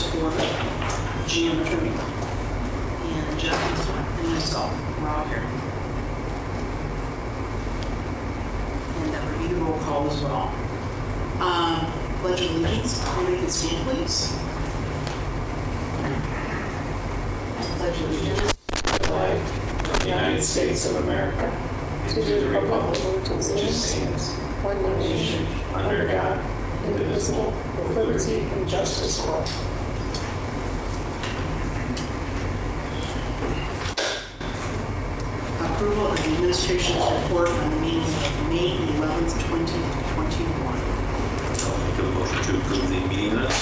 to order. Jan Attorney and Jeff and myself, we're all here. And then we're need a roll call as well. Pledge of allegiance, everybody can stand please. Pledge of allegiance. Flag of the United States of America, and to the republic for which it stands, one nation, under God, indivisible, with liberty and justice for all. Approval of the administration's report on the meeting of May 11th, 2021. I'll make a motion to approve the meeting minutes.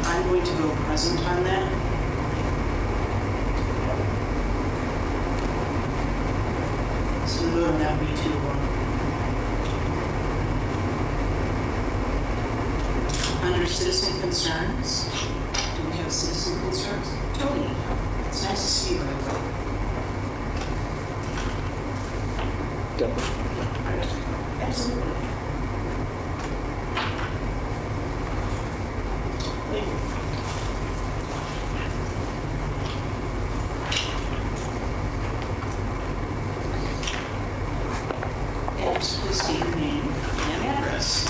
I'm going to go present on that. So the vote on that would be 2-1. Under citizen concerns, do we have citizen concerns? Tony, it's nice to see you right away. Absolutely. Thank you. Yes, please state your name and address.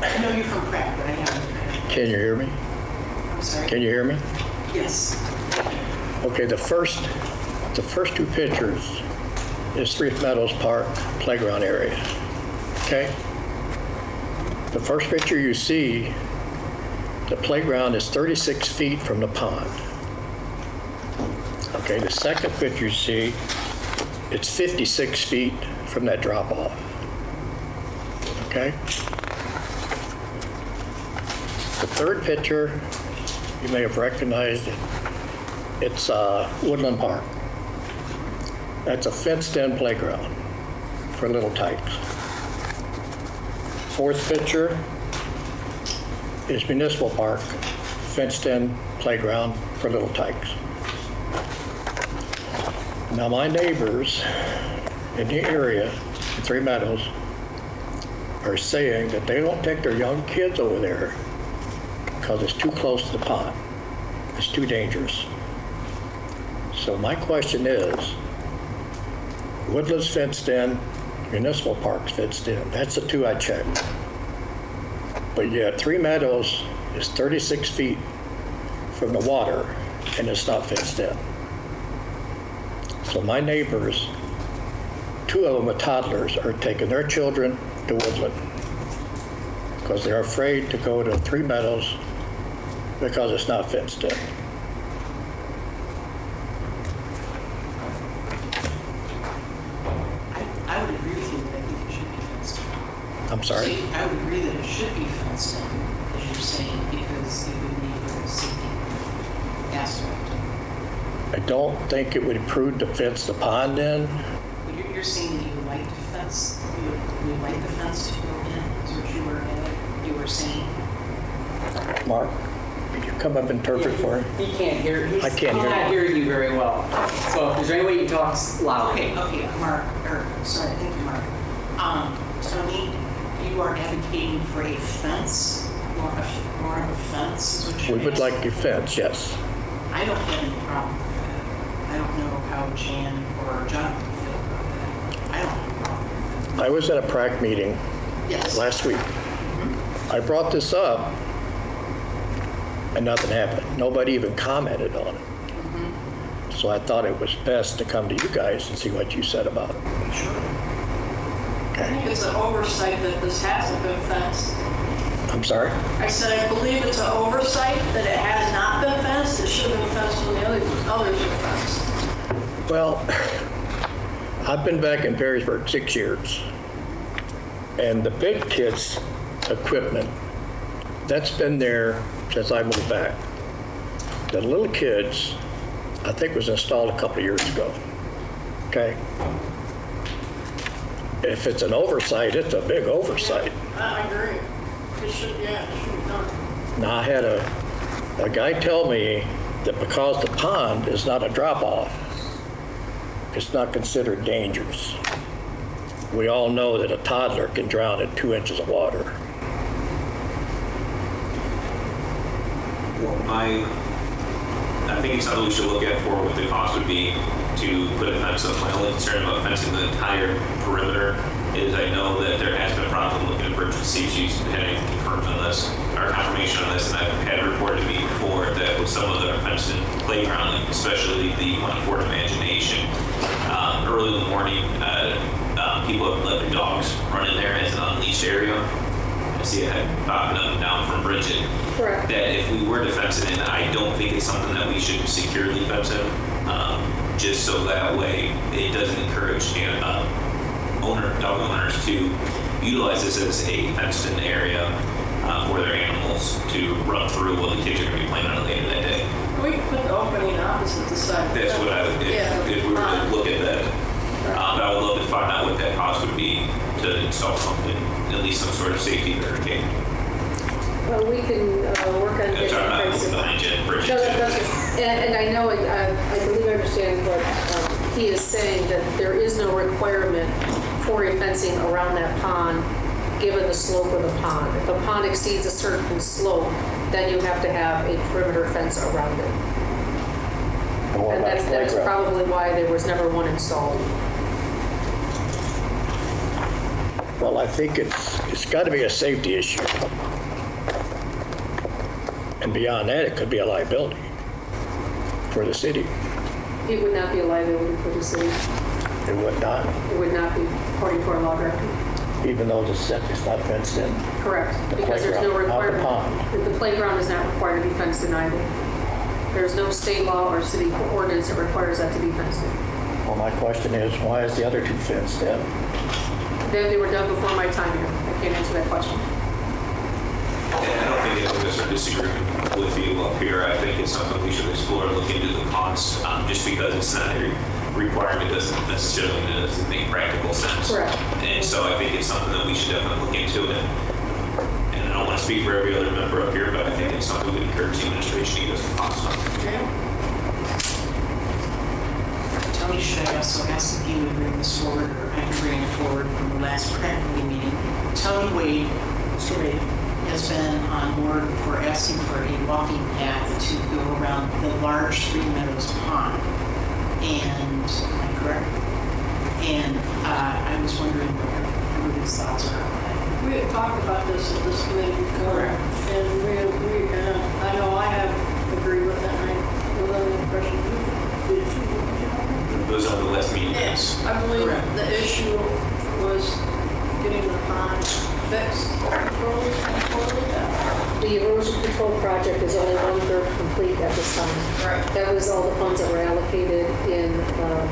I know you're from Pratt, but I haven't. Can you hear me? I'm sorry. Can you hear me? Yes. Okay, the first two pictures is Three Meadows Park playground area. Okay? The first picture you see, the playground is 36 feet from the pond. Okay, the second picture you see, it's 56 feet from that drop off. Okay? The third picture, you may have recognized it. It's Woodland Park. That's a fenced-in playground for little tykes. Fourth picture is Municipal Park, fenced-in playground for little tykes. Now my neighbors in the area, in Three Meadows, are saying that they don't take their young kids over there because it's too close to the pond. It's too dangerous. So my question is, Woodland's fenced in, Municipal Park's fenced in. That's the two I checked. But yet Three Meadows is 36 feet from the water and it's not fenced in. So my neighbors, two of them with toddlers, are taking their children to Woodland because they're afraid to go to Three Meadows because it's not fenced in. I would agree with you that I think it should be fenced in. I'm sorry? See, I would agree that it should be fenced in, as you're saying, because it would be for a safety aspect. I don't think it would be prudent to fence the pond in. But you're saying that you would like to fence, you would like the fence to go in, is what you were saying? Mark, could you come up and interpret for me? He can't hear. I can't hear He's not hearing you very well. So if there's any way you talk loudly. Okay, Mark, sorry, thank you, Mark. Tony, you are advocating for a fence, more of a fence, is what you're We would asking? like a fence, yes. I don't have any problem with that. I don't know how Jan or Jonathan feel about that. I don't have a problem with I was at a PrAC meeting that. Yes. last week. I brought this up and nothing happened. Nobody even commented on it. So I thought it was best to come to you guys and see what you said about it. Sure. I Okay. think it's an oversight that this hasn't been fenced. I'm sorry? I said I believe it's an oversight that it has not been fenced. It should have been fenced when the others were fenced. Well, I've been back in Perrysburg 6 years. And the big kids' equipment, that's been there since I moved back. The little kids, I think was installed a couple of years ago. Okay? If it's an oversight, it's a big oversight. I agree. It should be done. Now, I had a guy tell me that because the pond is not a drop-off, it's not considered dangerous. We all know that a toddler can drown in 2 inches of water. I think it's something we should look at for what the cost would be to put a fence up. My only concern about fencing the entire perimeter is I know that there has been a problem looking at purchase. She's had any confirmed on this, or confirmation on this, and I've had reported to me before that with some of the fenced in playground, like especially the one at Fort Imagination, early in the morning, people have let their dogs run in there as an unleashed area. I see it popping up and down from Bridget. Correct. That if we were to fence it in, I don't think it's something that we should securely fence in, just so that way it doesn't encourage dog owners to utilize this as a fenced-in area for their animals to run through while the kids are going to be playing on it later that day. We could put the opening opposite the side. That's what I would do if we were to look at that. But I would love to find out what that cost would be to install something, at least some sort of safety barricade. Well, we can work on That's getting I'm not pricing. looking behind you, Bridget. No, that's and I know, I believe I understand what he is saying, that there is no requirement for a fencing around that pond, given the slope of the pond. If a pond exceeds a certain slope, then you have to have a perimeter fence around it. And what And about that's the playground? probably why there was never one installed. Well, I think it's got to be a safety issue. And beyond that, it could be a liability for the city. It would not be a liability for the city. It would not, It would not be, according to our law director. even though the set is not fenced in. Correct, The because there's no playground, not the requirement. The playground is not required to be fenced in either. There's no state law or city ordinance that requires that to be fenced in. Well, my question is, why is the other two fenced in? They were done before my time here. I can't answer that question. And I don't think any of us are disagreeing with you up here. I think it's something we should explore, look into the cost, just because it's not a requirement doesn't necessarily mean it doesn't make practical sense. Correct. And so I think it's something that we should definitely look into. And I don't want to speak for every other member up here, but I think it's something we encourage the administration to give us a cost on. Tony, should I also ask if you would bring this forward, or I can bring it forward from the last practically meeting? Tony Wade, Mr. Wade, has been on board for asking for a walking path to go around the large Three Meadows pond. And, am I correct? And I was wondering what his thoughts are on that. We had talked about this at this committee before, Correct. and we agreed, and I know I have agreed with that, and I was under the impression you did too. Those are the last meeting minutes. I believe Correct. the issue was getting the pond fixed. The erosion control project is only 1/3 complete at this time. Right. That was all the funds that were allocated in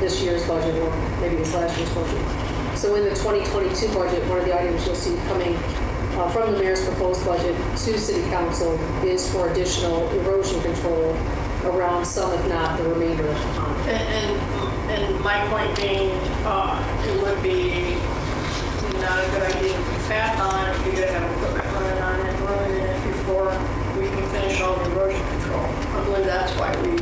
this year's budget, or maybe it's last year's budget. So in the 2022 budget, one of the items you'll see coming from the mayor's proposed budget to city council is for additional erosion control around some, if not the remainder of the pond. And my point being, it would be not a good idea to put path on if you're gonna have equipment running on it, running in it before we can finish all the erosion control. I believe that's why we,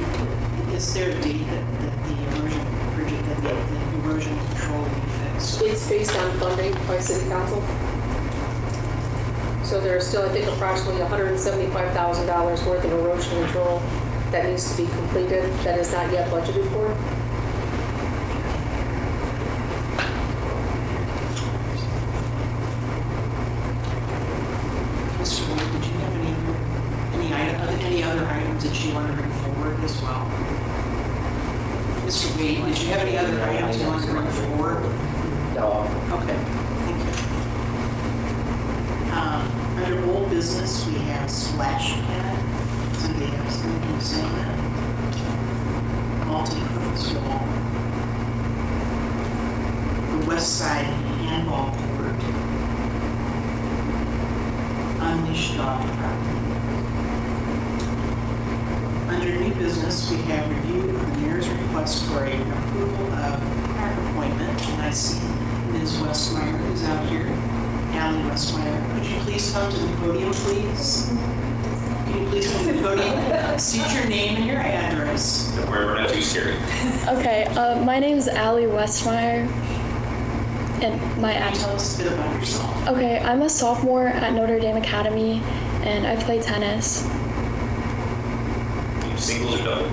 Is there a date that the erosion, Bridget, that the erosion control will be fixed? It's based on funding by city council. So there's still, I think, approximately $175,000 worth of erosion control that needs to be completed, that is not yet budgeted for. Mr. Wade, did you have any other items that you want to bring forward as well? Mr. Wade, did you have any other items you want to bring forward? No. Okay, thank you. Under old business, we have splash pad. Somebody has something to say on that? Multi-purpose wall. The west side handball court. Unleashed dog property. Under new business, we have review of the mayor's request for a approval of park appointment. And I see Ms. Westmeyer is out here. Allie Westmeyer, could you please come to the podium, please? Can you please come to the podium? State your name and your address. Don't worry, we're not too scary. Okay, my name is Allie Westmeyer, and my Can you address. tell us a bit about yourself? Okay, I'm a sophomore at Notre Dame Academy, and I play tennis. Singles or doubles?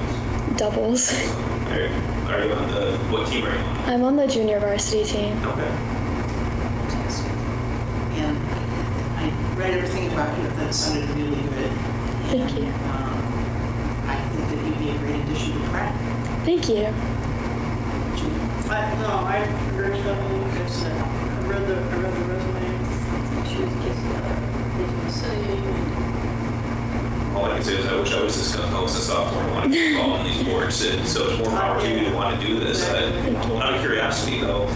doubles. Are you on what team are you on? I'm on the junior varsity team. Okay. Fantastic. And I read everything about you that sounded really good. Thank you. I think that you'd be a great addition to Pratt. Thank you. I agree with everything you guys said. I read the resume. She was All I can say is I wish I was a sophomore and wanted to get involved in these boards. And so it's more power to you to want to do this. Out of curiosity, though,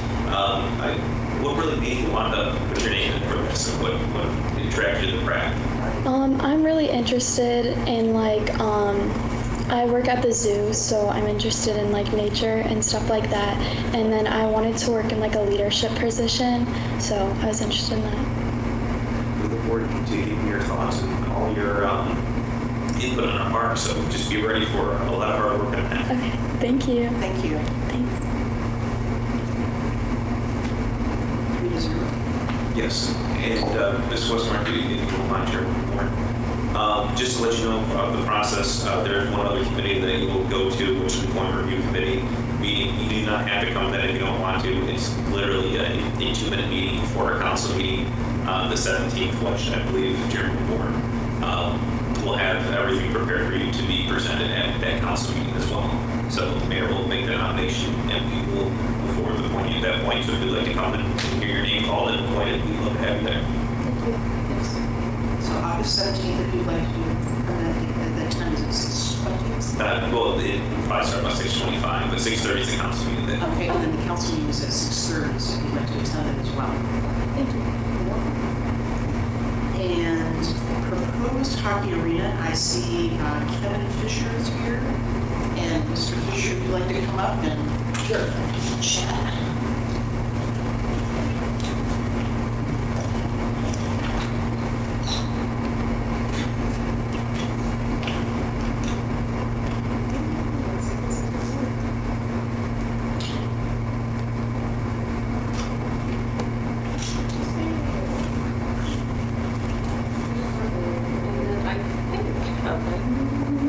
what really made you want to put your name in for this, and what attracted you to Pratt? I'm really interested in I work at the zoo, so I'm interested in nature and stuff like that. And then I wanted to work in a leadership position, so I was interested in that. We look forward to continuing your thoughts and all your input on our part. So just be ready for a lot of hard work on that. Okay, thank you. Thank you. Thanks. 3-0. Yes, and Ms. Westmark, if you don't mind sharing more. Just to let you know of the process, there's one other committee that you will go to, which is the Employment Review Committee meeting. You do not have to come to that if you don't want to. It's literally a 2-minute meeting before our council meeting, the 17th, which I believe Chairman Bourne will have everything prepared for you to be presented at that council meeting as well. So the mayor will make that nomination, and we will move forward to the point at that point. So if you'd like to come and hear your name called and appointed, we'd love to have you there. So August 17th, if you'd like to do it, at that time, is it 6:20? Well, it probably start about 6:25, but 6:30 is the council meeting then. Okay, and then the council meeting is at 6:30, so if you'd like to attend it as well. Thank you. And proposed hockey arena, I see Kevin Fisher is here. And Mr. Fisher, would you like to come up and chat?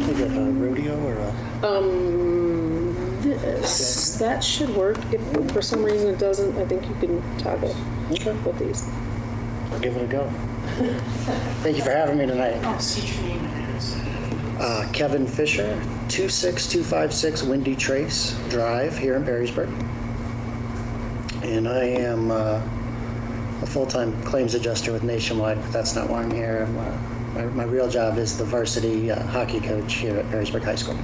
Is it a rodeo or a? That should work. If for some reason it doesn't, I think you can toggle Okay, with these. I'll give it a go. Thank you for having me tonight. Oh, state your name and address. Kevin Fisher, 26256 Windy Trace Drive here in Perrysburg. And I am a full-time claims adjuster with Nationwide, but that's not why I'm here. My real job is the varsity hockey coach here at Perrysburg High School.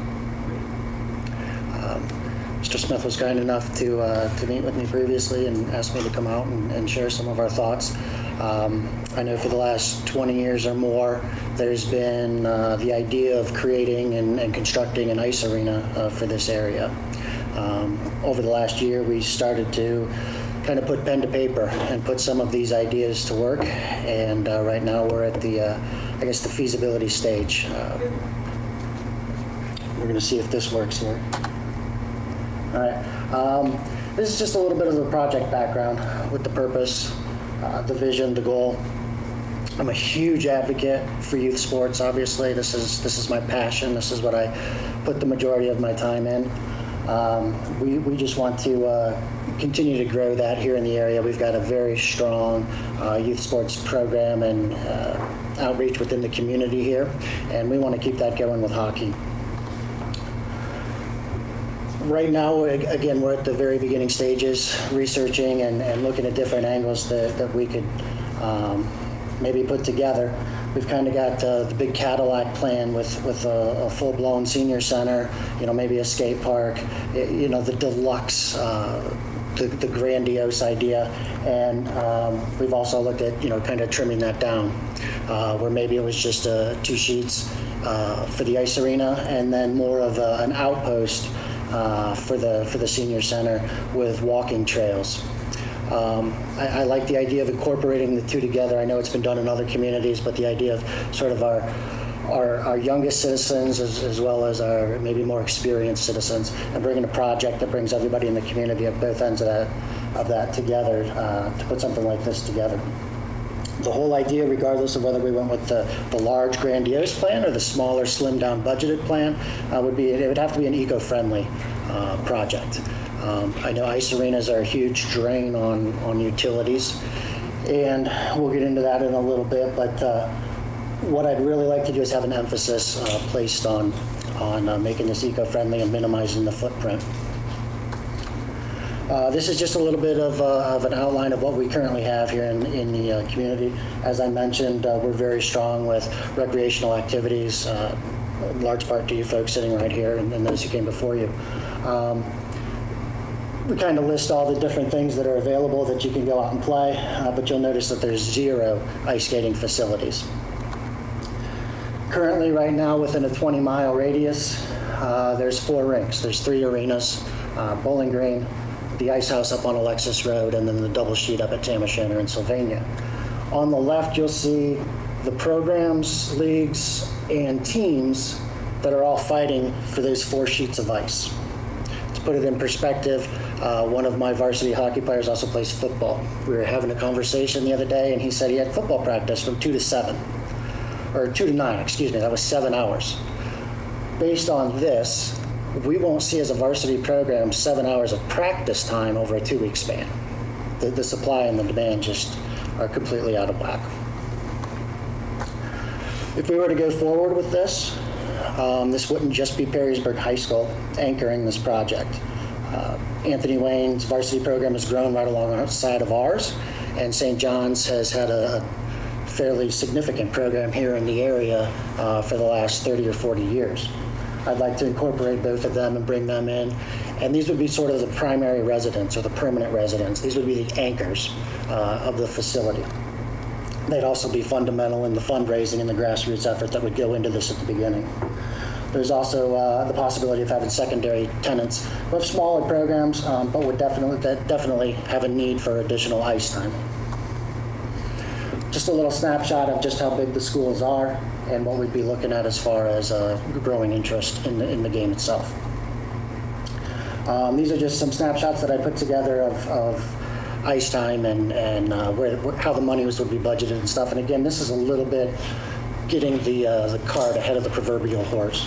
Mr. Smith was kind enough to meet with me previously and asked me to come out and share some of our thoughts. I know for the last 20 years or more, there's been the idea of creating and constructing an ice arena for this area. Over the last year, we started to kind of put pen to paper and put some of these ideas to work. And right now we're at the feasibility stage. We're going to see if this works here. All right. This is just a little bit of the project background with the purpose, the vision, the goal. I'm a huge advocate for youth sports. Obviously, this is my passion. This is what I put the majority of my time in. We just want to continue to grow that here in the area. We've got a very strong youth sports program and outreach within the community here, and we want to keep that going with hockey. Right now, again, we're at the very beginning stages, researching and looking at different angles that we could maybe put together. We've kind of got the big Cadillac plan with a full-blown senior center, maybe a skate park, the deluxe, the grandiose idea. And we've also looked at, kind of trimming that down, where maybe it was just 2 sheets for the ice arena and then more of an outpost for the senior center with walking trails. I like the idea of incorporating the two together. I know it's been done in other communities, but the idea of sort of our youngest citizens as well as our maybe more experienced citizens and bringing a project that brings everybody in the community at both ends of that together to put something like this together. The whole idea, regardless of whether we went with the large grandiose plan or the smaller slimmed down budgeted plan, would be it would have to be an eco-friendly project. I know ice arenas are a huge drain on utilities, and we'll get into that in a little bit, but what I'd really like to do is have an emphasis placed on making this eco-friendly and minimizing the footprint. This is just a little bit of an outline of what we currently have here in the community. As I mentioned, we're very strong with recreational activities, in large part to you folks sitting right here and those who came before you. We kind of list all the different things that are available that you can go out and play, but you'll notice that there's 0 ice skating facilities. Currently, right now, within a 20-mile radius, there's 4 rinks. There's 3 arenas, Bowling Green, the Ice House up on Alexis Road, and then the double sheet up at Tam O'Shanter in Sylvania. On the left, you'll see the programs, leagues, and teams that are all fighting for those 4 sheets of ice. To put it in perspective, one of my varsity hockey players also plays football. We were having a conversation the other day, and he said he had football practice from 2 to 7, or 2 to 9, excuse me, that was 7 hours. Based on this, we won't see as a varsity program 7 hours of practice time over a 2-week span. The supply and the demand just are completely out of whack. If we were to go forward with this, this wouldn't just be Perrysburg High School anchoring this project. Anthony Wayne's varsity program has grown right alongside of ours, and St. John's has had a fairly significant program here in the area for the last 30 or 40 years. I'd like to incorporate both of them and bring them in, and these would be sort of the primary residents or the permanent residents. These would be the anchors of the facility. They'd also be fundamental in the fundraising and the grassroots effort that would go into this at the beginning. There's also the possibility of having secondary tenants with smaller programs, but would definitely have a need for additional ice time. Just a little snapshot of just how big the schools are and what we'd be looking at as far as growing interest in the game itself. These are just some snapshots that I put together of ice time and how the money would be budgeted and stuff. And again, this is a little bit getting the cart ahead of the proverbial horse.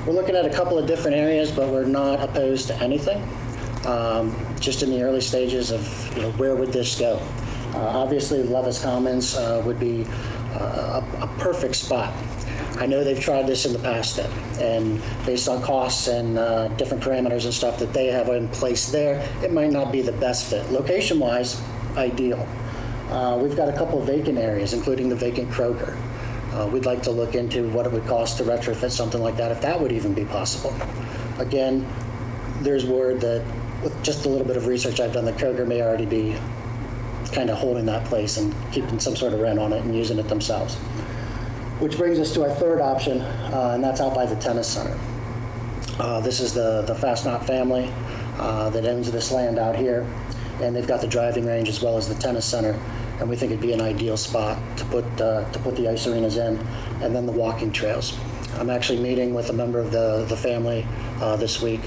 We're looking at a couple of different areas, but we're not opposed to anything. Just in the early stages of where would this go? Obviously, Levis Commons would be a perfect spot. I know they've tried this in the past, and based on costs and different parameters and stuff that they have in place there, it might not be the best fit. Location-wise, ideal. We've got a couple of vacant areas, including the vacant Kroger. We'd like to look into what it would cost to retrofit something like that, if that would even be possible. Again, there's word that with just a little bit of research I've done, that Kroger may already be kind of holding that place and keeping some sort of rent on it and using it themselves. Which brings us to our third option, and that's out by the tennis center. This is the Fastnot family that owns this land out here, and they've got the driving range as well as the tennis center, and we think it'd be an ideal spot to put the ice arenas in, and then the walking trails. I'm actually meeting with a member of the family this week,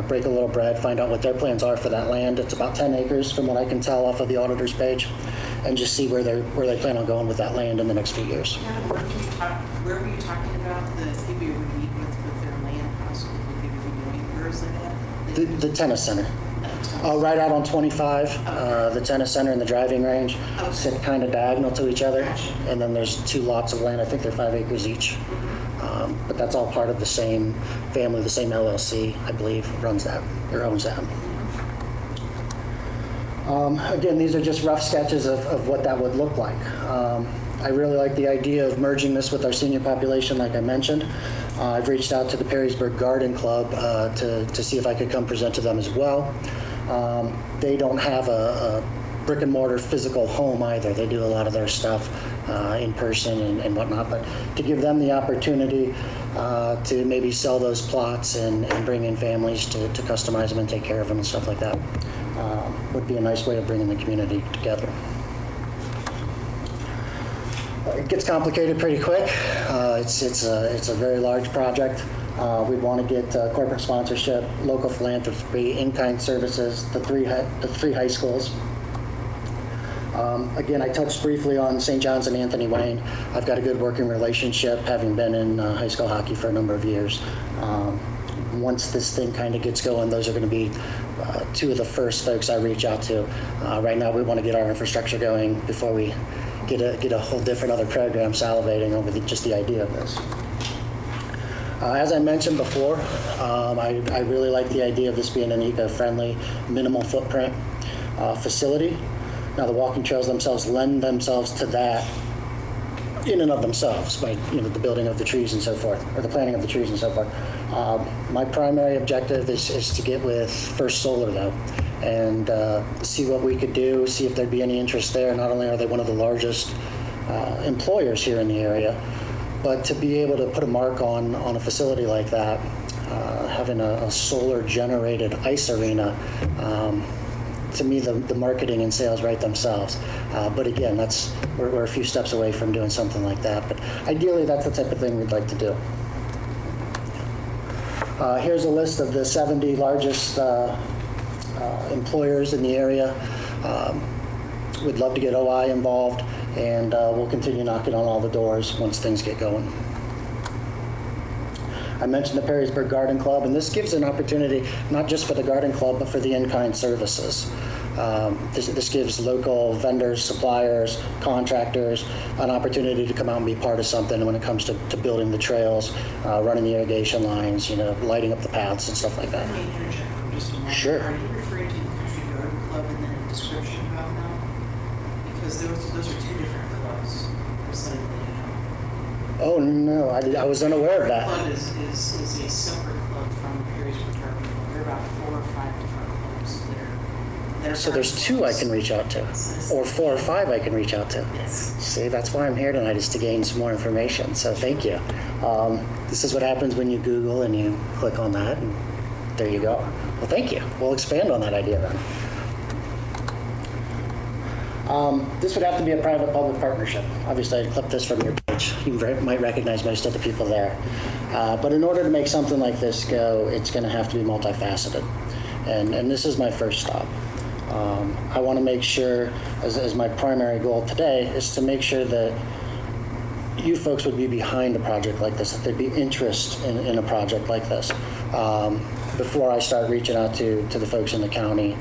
break a little bread, find out what their plans are for that land. It's about 10 acres from what I can tell off of the auditor's page, and just see where they plan on going with that land in the next few years. Where were you talking about the people you would meet with their land possibly would be doing? Where is that at? The tennis center. Right out on 25, the tennis center and the driving range sit kind of diagonal to each other, and then there's 2 lots of land. I think they're 5 acres each. But that's all part of the same family, the same LLC, I believe, runs that or owns that. Again, these are just rough sketches of what that would look like. I really like the idea of merging this with our senior population, like I mentioned. I've reached out to the Perrysburg Garden Club to see if I could come present to them as well. They don't have a brick and mortar physical home either. They do a lot of their stuff in person and whatnot, but to give them the opportunity to maybe sell those plots and bring in families to customize them and take care of them and stuff like that would be a nice way of bringing the community together. It gets complicated pretty quick. It's a very large project. We'd want to get corporate sponsorship, local philanthropy, in-kind services, the three high schools. Again, I touched briefly on St. John's and Anthony Wayne. I've got a good working relationship, having been in high school hockey for a number of years. Once this thing kind of gets going, those are going to be two of the first folks I reach out to. Right now, we want to get our infrastructure going before we get a whole different other program salivating over just the idea of this. As I mentioned before, I really like the idea of this being an eco-friendly, minimal footprint facility. Now, the walking trails themselves lend themselves to that in and of themselves by the building of the trees and so forth, or the planting of the trees and so forth. My primary objective is to get with First Solar, though, and see what we could do, see if there'd be any interest there. Not only are they one of the largest employers here in the area, but to be able to put a mark on a facility like that, having a solar-generated ice arena, to me, the marketing and sales write themselves. But again, we're a few steps away from doing something like that. But ideally, that's the type of thing we'd like to do. Here's a list of the 70 largest employers in the area. We'd love to get OI involved, and we'll continue knocking on all the doors once things get going. I mentioned the Perrysburg Garden Club, and this gives an opportunity not just for the garden club, but for the in-kind services. This gives local vendors, suppliers, contractors an opportunity to come out and be part of something when it comes to building the trails, running the irrigation lines, lighting up the paths and stuff like that. Let me interject for just a moment. Sure. Are you referring to the Country Garden Club and then a description about them? Because those are two different clubs, for somebody that you know. Oh, no, I was unaware of The that. club is a separate club from Perrysburg Garden Club. There are about 4 or 5 different clubs that are So there's 2 I can reach out to, or 4 or 5 I can reach out to. Yes. See, that's why I'm here tonight, is to gain some more information. So thank you. This is what happens when you Google and you click on that, and there you go. Well, thank you. We'll expand on that idea then. This would have to be a private-public partnership. Obviously, I'd clip this from your page. You might recognize most of the people there. But in order to make something like this go, it's going to have to be multifaceted. And this is my first stop. I want to make sure, as my primary goal today, is to make sure that you folks would be behind a project like this, that there'd be interest in a project like this, before I start reaching out to the folks in the county,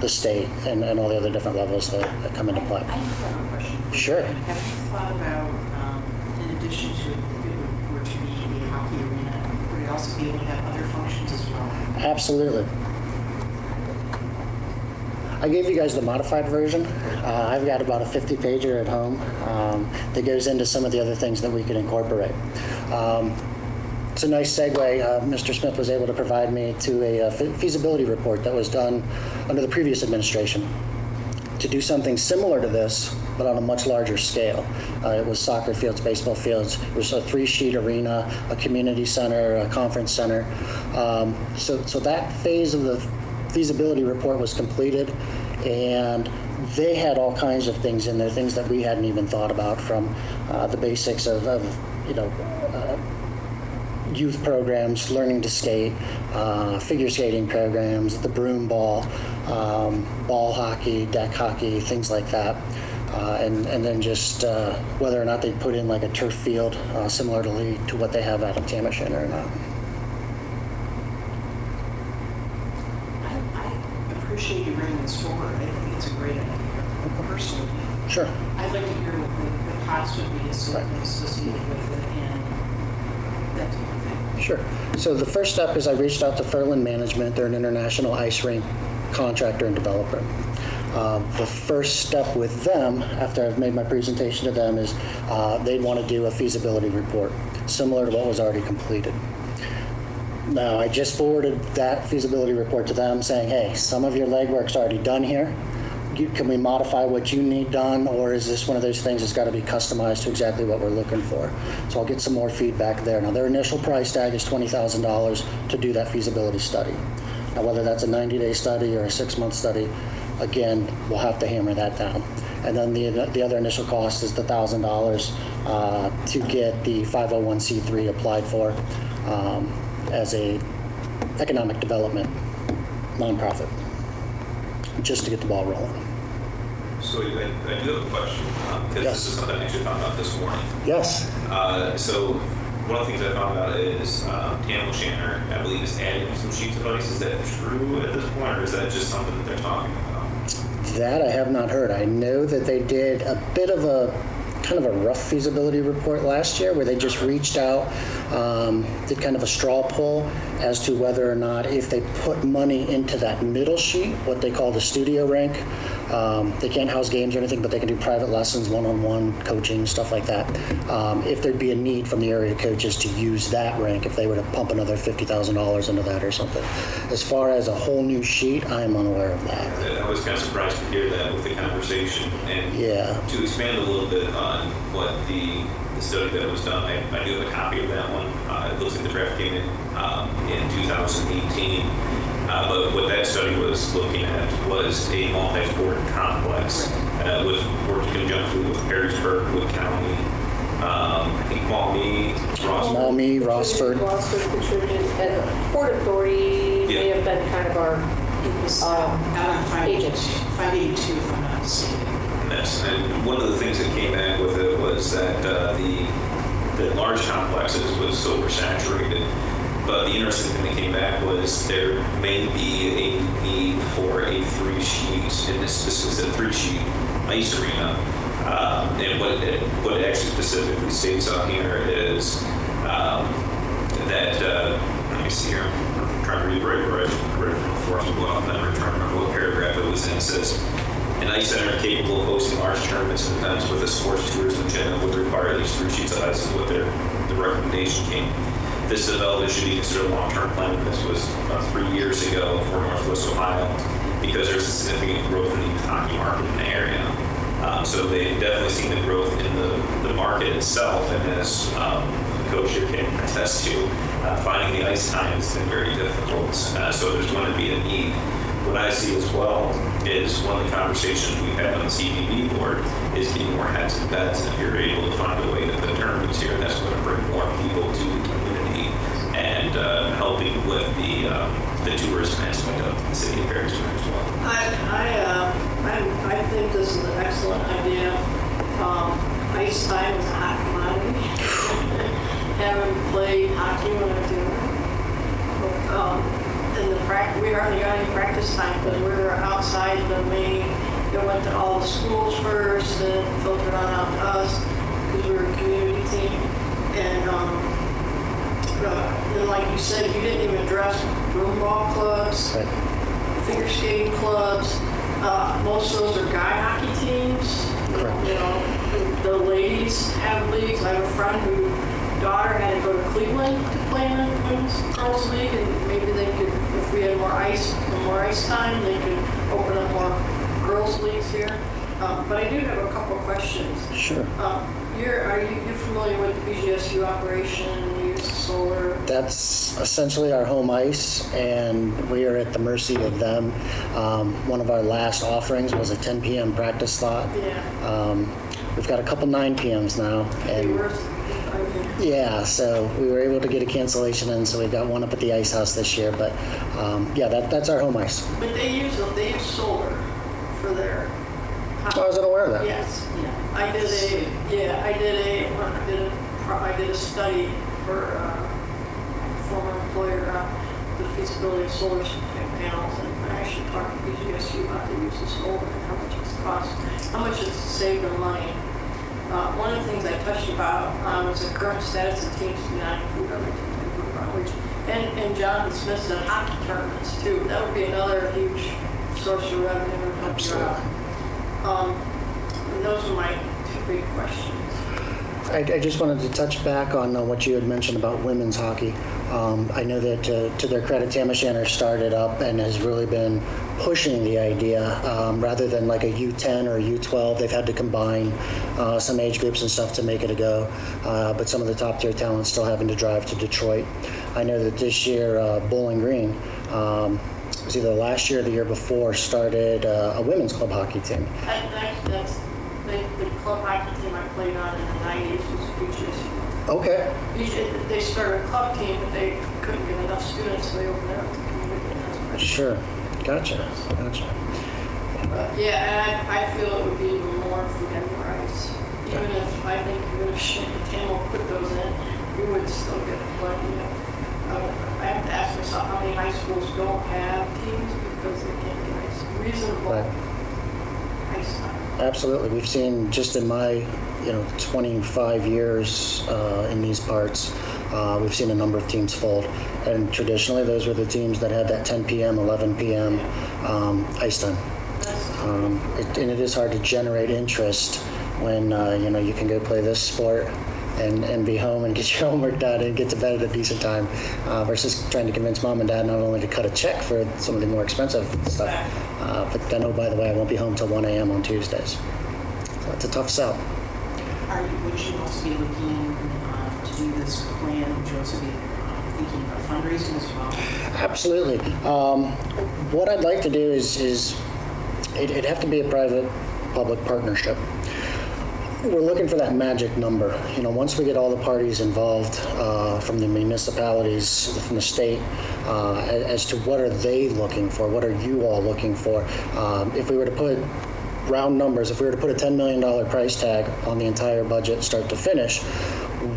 the state, and all the other different levels that come into play. I have a question. Sure. Have you thought about, in addition to if it were to be a hockey arena, would it also be able to have other functions as well? Absolutely. I gave you guys the modified version. I've got about a 50-pager at home that goes into some of the other things that we could incorporate. It's a nice segue. Mr. Smith was able to provide me to a feasibility report that was done under the previous administration to do something similar to this, but on a much larger scale. It was soccer fields, baseball fields. It was a 3-sheet arena, a community center, a conference center. So that phase of the feasibility report was completed, and they had all kinds of things in there, things that we hadn't even thought about, from the basics of youth programs, learning to skate, figure skating programs, the broom ball, ball hockey, deck hockey, things like that. And then just whether or not they put in like a turf field similarly to what they have out of Tamashin or not. I appreciate you bringing this forward. I think it's a great idea, personally. Sure. I'd like to hear what the costs would be associated with it and that type of thing. Sure. So the first step is I reached out to Furlan Management. They're an international ice rink contractor and developer. The first step with them, after I've made my presentation to them, is they'd want to do a feasibility report, similar to what was already completed. Now, I just forwarded that feasibility report to them saying, hey, some of your legwork's already done here. Can we modify what you need done, or is this one of those things that's got to be customized to exactly what we're looking for? So I'll get some more feedback there. Now, their initial price tag is $20,000 to do that feasibility study. Now, whether that's a 90-day study or a 6-month study, again, we'll have to hammer that down. And then the other initial cost is the $1,000 to get the 501c3 applied for as a economic development nonprofit, just to get the ball rolling. So I do have a question, because Yes. this is something I actually found out this morning. Yes. So one of the things I found out is Tam O'Shanter, I believe, is adding some sheets of ice. Is that true at this point, or is that just something that they're talking about? That I have not heard. I know that they did a bit of a kind of a rough feasibility report last year where they just reached out, did kind of a straw poll as to whether or not if they put money into that middle sheet, what they call the studio rank, they can't house games or anything, but they can do private lessons, one-on-one coaching, stuff like that. If there'd be a need from the area coaches to use that rank, if they were to pump another $50,000 into that or something. As far as a whole new sheet, I am unaware of that. I was kind of surprised to hear that with the conversation. And Yeah. to expand a little bit on what the study that was done, I do have a copy of that one. It looks like the draft came in 2018. But what that study was looking at was a multi-sport complex. Was worked conjunctly with Perrysburg, Wood County, I think Maumee, Ross. Maumee, Rossford. Rossford contributed, and the Port Authority may Yeah. have been kind of our It was out on agent. 582, if I'm not mistaken. Yes, and one of the things that came back with it was that the large complexes was so oversaturated. But the interesting thing that came back was there may be a need for a 3-sheet, in this specific 3-sheet ice arena. And what it actually specifically states on here is that, let me see here, I'm trying to read right before I'm going off memory, I'm trying to remember what paragraph it was in. It says, an ice center capable of hosting large tournaments and events with a sports tourism agenda would require at least 3 sheets of ice is what the recommendation came. This development should be considered a long-term plan. This was about 3 years ago for Northwest Ohio because there's a significant growth in the youth hockey market in the area. So they've definitely seen the growth in the market itself, and as the coach here can attest to, finding the ice time has been very difficult. So there's going to be a need. What I see as well is one of the conversations we've had on the CBB board is getting more heads and beds. And if you're able to find a way to put tournaments here, that's going to bring more people to the community and helping with the tourism aspect of the city of Perrysburg as well. I think this is an excellent idea. Ice time is a hot commodity. Haven't played hockey when I do. We hardly got any practice time because we were outside the main. It went to all the schools first, then filtered on out to us because we were a community team. And then, like you said, you didn't even address broom ball clubs, figure skating clubs. Most of those are guy hockey teams. Correct. You know, the ladies have leagues. I have a friend whose daughter had to go to Cleveland to play in the women's girls league, and maybe they could, if we had more ice time, they could open up more girls leagues here. But I do have a couple of questions. Sure. Are you familiar with the BGSU operation, the use of solar? That's essentially our home ice, and we are at the mercy of them. One of our last offerings was a 10 p.m. practice slot. Yeah. We've got a couple 9 p.m.s now. They And were, yeah, so we were able to get a cancellation in, so we've got one up at the Ice House this year. But yeah, that's our home ice. but they use solar for their. I wasn't aware of that. Yes. I did a study for a former employer the feasibility of solar panels, and I actually talked to BGSU about the use of solar and how much it's cost, how much it's saved them money. One of the things I touched about was the current status of teams do not include outreach. And Jonathan Smith said hockey tournaments too. That would be another huge source of revenue and help you out. And those are my 2 big questions. I just wanted to touch back on what you had mentioned about women's hockey. I know that to their credit, Tam O'Shanter started up and has really been pushing the idea. Rather than like a U10 or a U12, they've had to combine some age groups and stuff to make it a go. But some of the top tier talents still having to drive to Detroit. I know that this year, Bowling Green, it was either last year or the year before, started a women's club hockey team. That's the club hockey team I played on in the 90s was BGSU. Okay. They started a club team, but they couldn't get enough students, so they opened it up to the community. Sure. Gotcha. But yeah, and I feel it would be even more if we had more ice. Even if, I think even if Tam put those in, we would still get plenty of, I have to ask myself how many high schools don't have teams because they can't get ice. Reasonable Right. ice time. Absolutely. We've seen just in my, 25 years in these parts, we've seen a number of teams fold. And traditionally, those were the teams that had that 10 p.m., 11 p.m. Ice time. And it is hard to generate interest when, you can go play this sport and be home and get your homework done and get to bed at a decent time versus trying to convince mom and dad not only to cut a check for some of the more expensive stuff, but then, oh, by the way, I won't be home till 1 a.m. on Tuesdays. So it's a tough sell. Would you also be looking to do this plan? Would you also be thinking about fundraising as well? Absolutely. What I'd like to do is it'd have to be a private-public partnership. We're looking for that magic number. Once we get all the parties involved from the municipalities, from the state, as to what are they looking for, what are you all looking for. If we were to put round numbers, if we were to put a $10 million price tag on the entire budget, start to finish,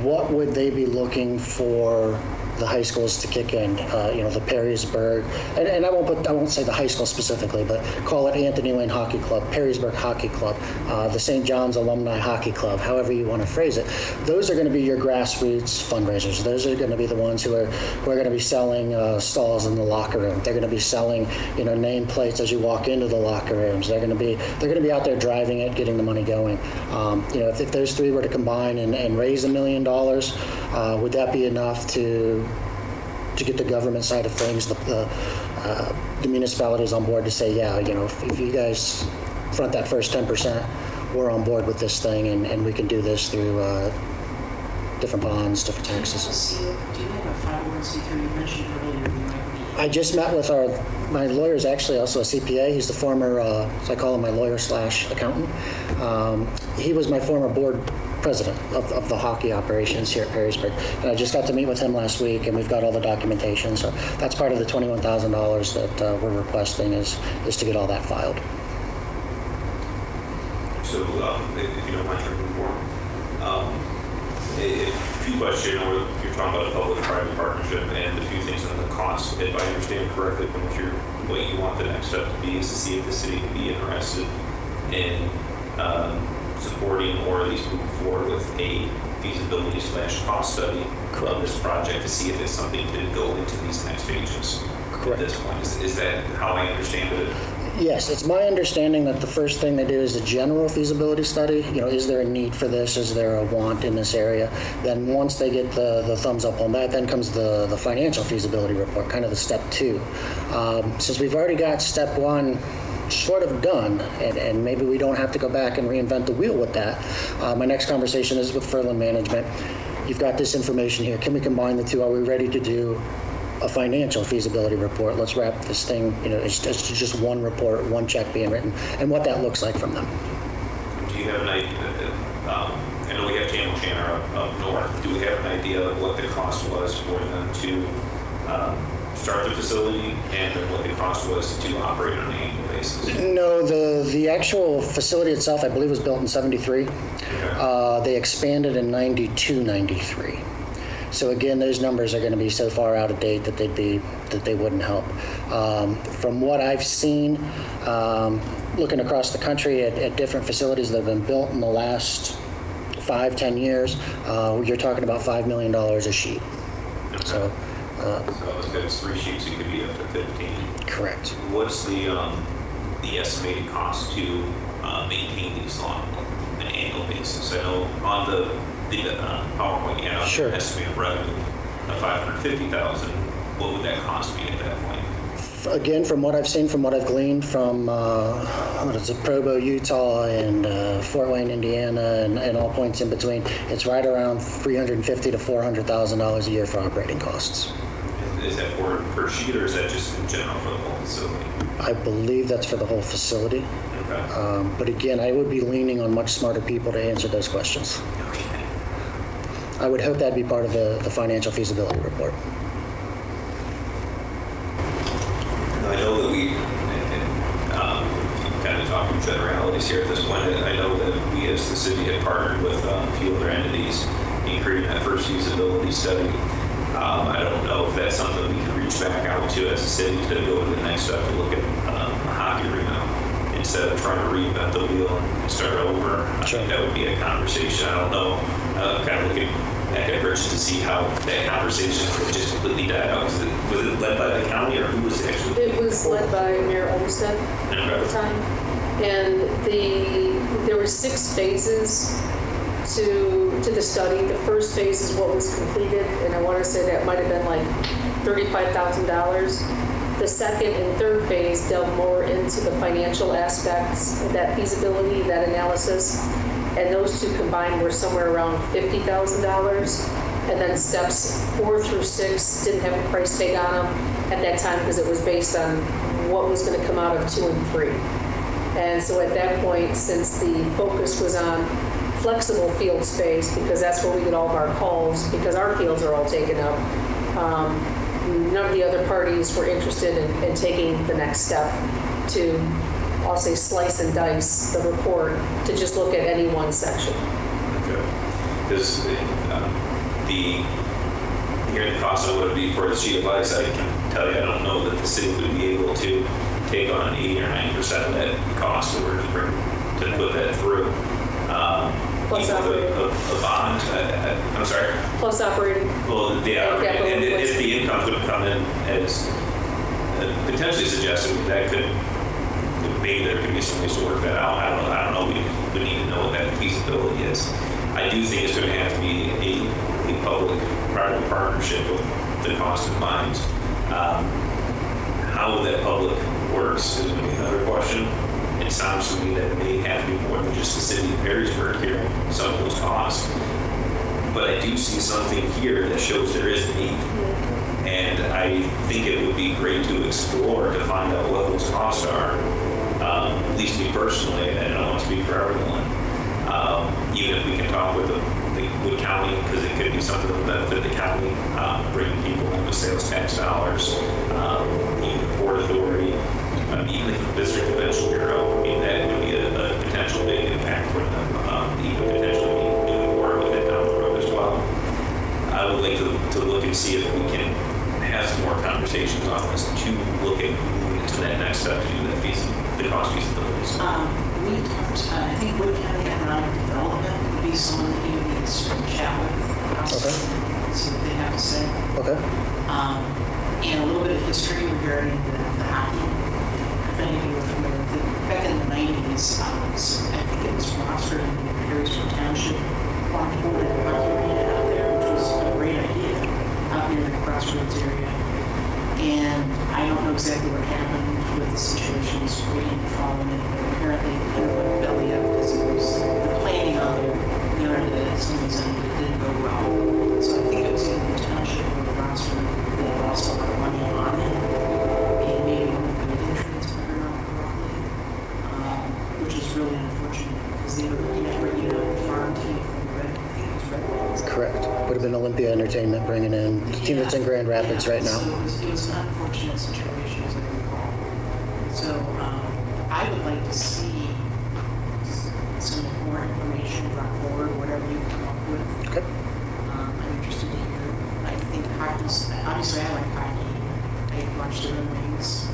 what would they be looking for the high schools to kick in? The Perrysburg, and I won't say the high school specifically, but call it Anthony Wayne Hockey Club, Perrysburg Hockey Club, the St. John's Alumni Hockey Club, however you want to phrase it. Those are going to be your grassroots fundraisers. Those are going to be the ones who are going to be selling stalls in the locker room. They're going to be selling, name plates as you walk into the locker rooms. They're going to be out there driving it, getting the money going. If those three were to combine and raise $1 million, would that be enough to get the government side of things, the municipalities on board to say, yeah, if you guys front that first 10%, we're on board with this thing, and we can do this through different bonds, different taxes. Do you have a 501c3? You mentioned earlier you might be. I just met with my lawyer is actually also a CPA. He's the former, so I call him my lawyer/accountant. He was my former board president of the hockey operations here at Perrysburg. And I just got to meet with him last week, and we've got all the documentation. So that's part of the $21,000 that we're requesting is to get all that filed. So, if you don't mind sharing more, a few questions. You're talking about a public-private partnership, and a few things on the cost. If I understand correctly, from what you want the next step to be is to see if the city can be interested in supporting or at least moving forward with a feasibility/cost study of this project to see if it's something to go into these next stages. Correct. At this point, is that how I understand it? Yes, it's my understanding that the first thing they do is the general feasibility study. Is there a need for this? Is there a want in this area? Then once they get the thumbs up on that, then comes the financial feasibility report, kind of the step 2. Since we've already got step 1 sort of done, and maybe we don't have to go back and reinvent the wheel with that. My next conversation is with Furlan Management. You've got this information here. Can we combine the two? Are we ready to do a financial feasibility report? Let's wrap this thing, it's just one report, one check being written, and what that looks like from them. Do you have an idea? I know we have Tam O'Shanter up north. Do we have an idea of what the cost was for them to start the facility, and what the cost was to operate on an annual basis? No, the actual facility itself, I believe, was built in 73. Okay. They expanded in 92, 93. So again, those numbers are going to be so far out of date that they wouldn't help. From what I've seen, looking across the country at different facilities that have been built in the last 5-10 years, you're talking about $5 million a sheet. Okay. So if it's 3 sheets, it could be up to 15. correct. What's the estimated cost to maintain these on an annual basis? I know on the PowerPoint, you had Sure. an estimated revenue of $550,000. What would that cost be at that point? Again, from what I've seen, from what I've gleaned from Provo, Utah, and Fort Wayne, Indiana, and all points in between, it's right around $350,000 to $400,000 a year for operating costs. Is that per sheet, or is that just in general for the whole facility? I believe that's for the whole facility. Okay. But again, I would be leaning on much smarter people to answer those questions. Okay. I would hope that'd be part of the financial feasibility report. I know that we kind generalities here at this point. I know that we as the city have partnered with a few other entities in creating that first feasibility study. I don't know if that's something we can reach back out to as a city to go to the next step to look at a hockey arena instead of trying to reinvent the wheel and start over. I think that would be a conversation. I don't know. Kind of looking at Rich to see how that conversation would just completely die out. Was it led by the county or who was actually? It was led by Mayor Olmsted at the time. And there were 6 phases to the study. The first phase is what was completed, and I want to say that might have been like $35,000. The second and third phase delved more into the financial aspects of that feasibility, that analysis, and those two combined were somewhere around $50,000. And then steps 4 through 6 didn't have a price tag on them at that time because it was based on what was going to come out of 2 and 3. And so at that point, since the focus was on flexible field space, because that's where we get all of our calls, because our fields are all taken up, none of the other parties were interested in taking the next step to, I'll say, slice and dice the report to just look at any one section. Okay. Because hearing the cost of what it would be for a sheet of ice, I can tell you I don't know that the city would be able to take on 80 or 90% of that cost in order to put that through. Plus operating. A bond. I'm sorry. Plus operating. Well, yeah, and if the income would come in as potentially suggested, that could, maybe there could be some ways to work that out. I don't know. We need to know what that feasibility is. I do think it's going to have to be a public-private partnership with the cost in mind. How that public works is going to be another question. It sounds to me that it may have to be more than just the city of Perrysburg carrying some of those costs. But I do see something here that shows there is a need. And I think it would be great to explore to find out what those costs are, at least me personally, and I don't want to speak for everyone. Even if we can talk with the Wood County, because it could be something that will benefit the county, bringing people in with sales tax dollars, even the Port Authority, even the Visitor Convention Bureau. I mean, that would be a potential big impact for them, even potentially doing more with it down the road as well. I would like to look and see if we can have some more conversations on this to look at moving to that next step to do that the cost feasibility. We talked, I think Wood County Economic Development would be someone that you would need to chat with. Okay. See what they have to say. Okay. And a little bit of history regarding the hockey. If any of you are familiar with it, back in the 90s, I think it was Rossford and Perrysburg Township wanted to put a hockey arena out there, which was a great idea out near the Crossroads area. And I don't know exactly what happened with the situation, was waiting to follow it, but apparently it kind of went belly up because it was the planning on there, some reason it didn't go well. So I think it was either the township or the Rossford that lost a lot of money on it. And maybe one of the entrance, if I remember correctly, which is really unfortunate because they were looking at bringing out the farm team from Red, I think it was Red Wings. Correct. Would have been Olympia Entertainment bringing in the team that's in Grand Rapids right now. So it was an unfortunate situation, as I recall. So I would like to see some more information brought forward, whatever you come up with. Okay. I'm interested to hear. I think hockey's, obviously I like hockey. I watched the Red Wings.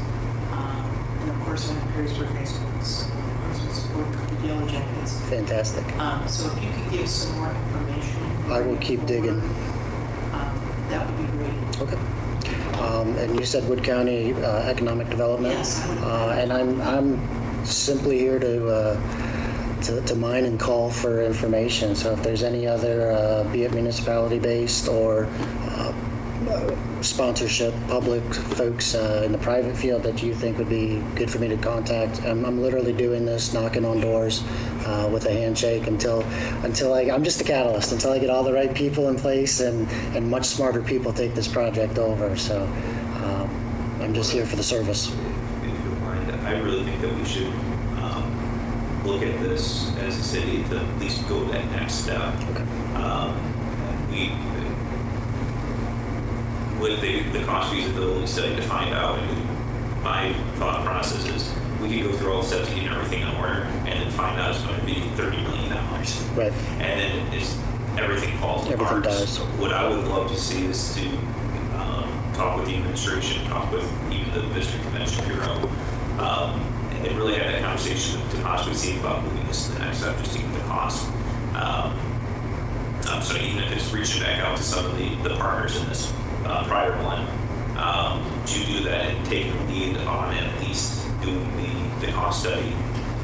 And of course I'm at Perrysburg High School. So of course I support the Yellow Jackets. Fantastic. So if you could give some more information. I will keep digging. That would be great. Okay. And you said Wood County Economic Development? Yes. And I'm simply here to mine and call for information. So if there's any other, be it municipality-based or sponsorship, public folks in the private field that you think would be good for me to contact, I'm literally doing this, knocking on doors with a handshake until I'm just a catalyst, until I get all the right people in place and much smarter people take this project over. So I'm just here for the service. If you don't mind, I really think that we should look at this as a city to at least go that next step. Okay. With the cost feasibility study to find out, and my thought process is we we could go through all the steps to getting everything in order and then find out it's going to be $30 million. Right. And then everything falls apart. Everything does. So what I would love to see is to talk with the administration, talk with even the District Convention Bureau, and really have that conversation to possibly see about moving this to the next step, just to get the cost. So even if it's reaching back out to some of the partners in this prior one, to do that and take the lead on at least doing the cost study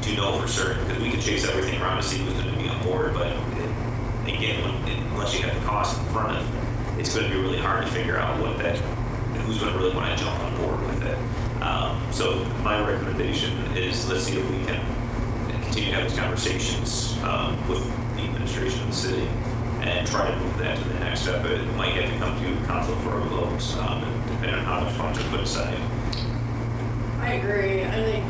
to know for certain, because we can chase everything around to see who's going to be on board, but again, unless you have the cost in front of, it's going to be really hard to figure out who's going to really want to jump on board with it. So my recommendation is, let's see if we can continue to have these conversations with the administration of the city and try to move that to the next step. It might have to come to council for a vote, depending on how much funds are put aside. I agree. I think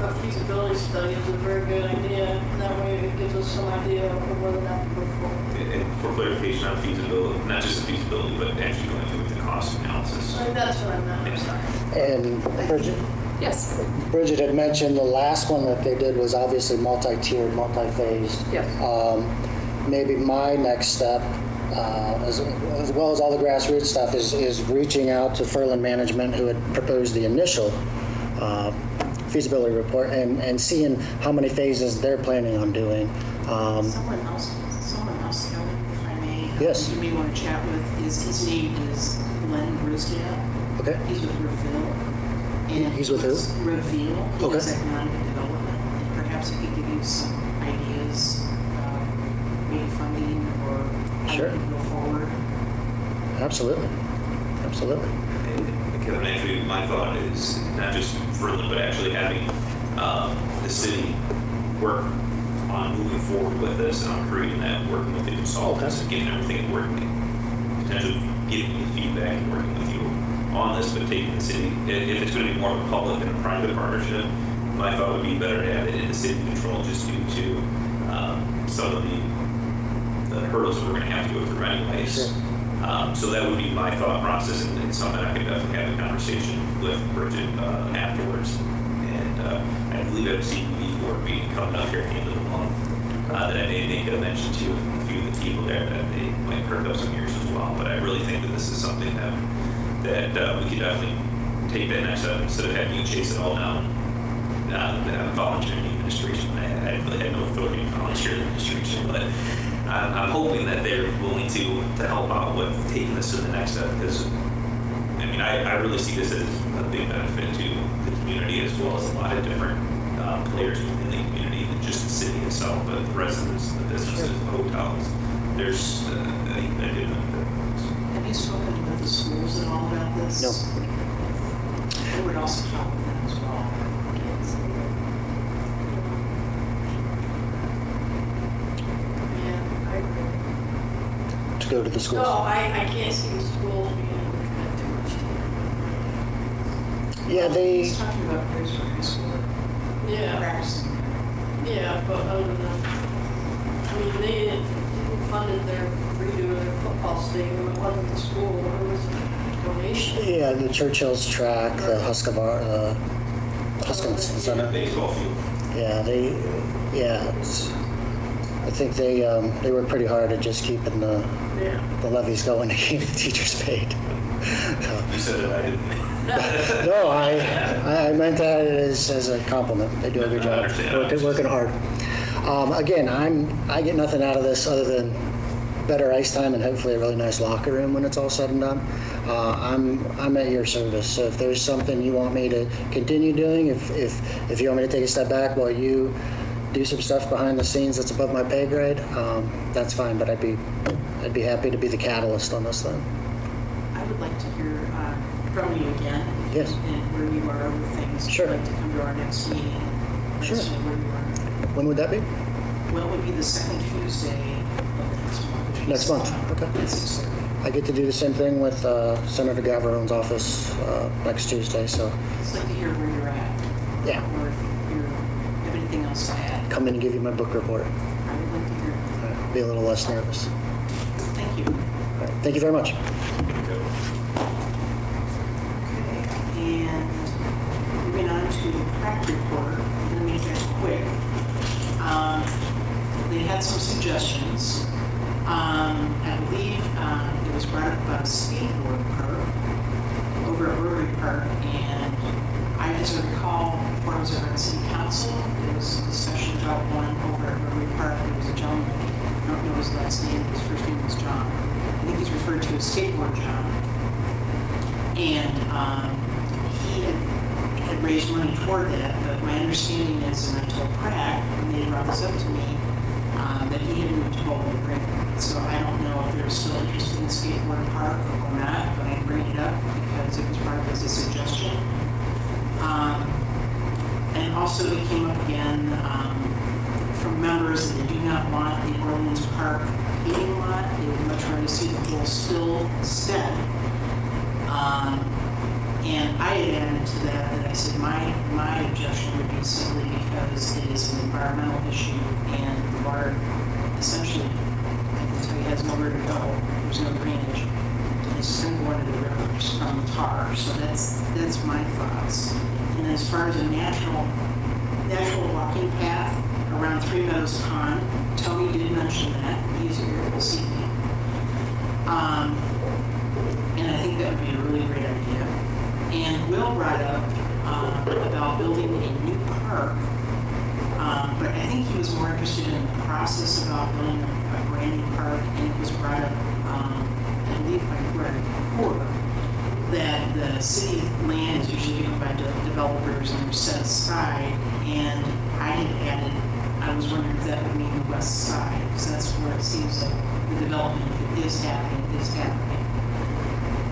a feasibility study is a very good idea. That way it gives us some idea of whether or not to move forward. And for clarification on feasibility, not just the feasibility, but actually going through the cost analysis. I think that's what I meant. I'm sorry. And Bridget? Yes. Bridget had mentioned the last one that they did was obviously multi-tiered, multi-phased. Yes. Maybe my next step, as well as all the grassroots stuff, is reaching out to Furlan Management, who had proposed the initial feasibility report, and seeing how many phases they're planning on doing. Someone else, Kevin, if I may. Yes. You may want to chat with, his name is Glenn Brusdale. Okay. He's with Reveal. And He's with who? Reveal. He Okay. does economic development. And perhaps he could give you some ideas about maybe funding or how Sure. we can go forward. Absolutely. Absolutely. And Kevin, actually, my thought is not just Furlan, but actually having the city work on moving forward with this and on creating that, working with the consultants and getting everything working, potentially getting the feedback and working with you on this, but taking the city, if it's going to be more of a public and a private partnership, my thought would be better to have it in the city control, just due to some of the hurdles that we're going to have to go through anyways. Sure. So that would be my thought process, and something I could definitely have a conversation with Bridget afterwards. And I believe I have a CPB board meeting coming up here at the end of the month that I may make a mention to a few of the people there that they might perk up some ears as well. But I really think that this is something that we could definitely take that next step instead of having you chase it all down. Volunteering the administration. I really had no authority to volunteer the administration, but I'm hoping that they're willing to help out with taking this to the next step, because I mean I really see this as a big benefit to the community, as well as a lot of different players within the community than just the city itself, but the residents, the businesses, the hotels. There's I did. Have you spoken with the schools at all about this? No. I would also talk with them as well. Yeah, I agree. To go to the schools. No, I can't see the schools being too much. Yeah, He's talking about Graceburg High School Yeah, practicing. yeah, but other than, I mean, they funded their redo of their football stadium. It wasn't the school, it was a donation. Yeah, the Churchill's track, the Huskinson Center. Baseball field. Yeah, I think they work pretty hard at just keeping the levies going to keep the teachers paid. You said it, I didn't. No, I meant that as a compliment. They do a good I job. understand. Working hard. Again, I get nothing out of this other than better ice time and hopefully a really nice locker room when it's all said and done. I'm at your service. So if there's something you want me to continue doing, if you want me to take a step back while you do some stuff behind the scenes that's above my pay grade, that's fine. But I'd be happy to be the catalyst on this thing. I would like to hear from you again. Yes. And where you are with things. Sure. I'd like to come to our next meeting. and Sure. see where you are. When would that be? Well, it would be the second Tuesday of the next month. which is Next month, okay. At 6:30. I get to do the same thing with Senator Gavarrone's office next Tuesday. So I'd like to hear where you're at. yeah, Or if you have anything else to add. come in and give you my book report. I would like to hear. Be a little less nervous. Thank you. All right. Thank you very much. Okay, and moving on to PrAC report, I'm going to make that quick. They had some suggestions. I believe it was brought up about a skateboard park over at Rotary Park, and as I recall, before I was ever on city council, there was a discussion about one over at Rotary Park. There was a gentleman, I don't know his last name, his first name was John. I think he's referred to as Skateboard John. And he had raised money toward that, but my understanding is, and I told PrAC, when they brought this up to me, that he had moved to Bowling Green. So I don't know if they're still interested in skateboard park or not, but I bring it up because it was brought up as a suggestion. And also they came up again from members that they do not want the Orleans Park paving lot. They would much rather see the whole still instead. And I had added to that I said my objection would be simply because it is an environmental issue and the water essentially, I can tell you, has nowhere to go. There's no drainage. It's just going to go into the rivers from the tar. So that's my thoughts. And as far as a natural walking path around Three Meadows Pond, Tony did mention that. He's here this evening. And I think that would be a really great idea. And Will brought up about building a new park, but I think he was more interested in the process about building a brand new park, and it was brought up, I believe by Greg Porter, that the city land is usually given by developers and they're set aside, and I had added, I was wondering if that would mean the west side, because that's where it seems like the development, if it is happening, is happening.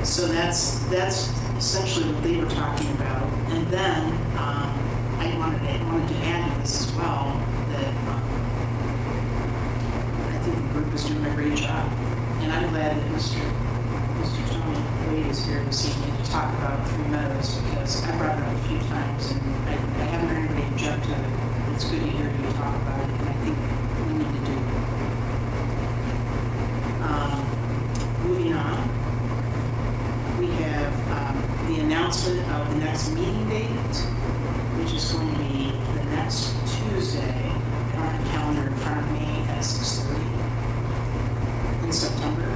So that's essentially what they were talking about. And then I wanted to add to this as well that I think the group is doing a great job. And I'm glad that Mr. Tony Wade is here this evening to talk about Three Meadows, because I brought it up a few times and I haven't heard anybody object to it. It's good to hear you talk about it, and I think we need to do it. Moving on. We have the announcement of the next meeting date, which is going to be the next Tuesday. I don't have a calendar in front of me at 6:30 in September.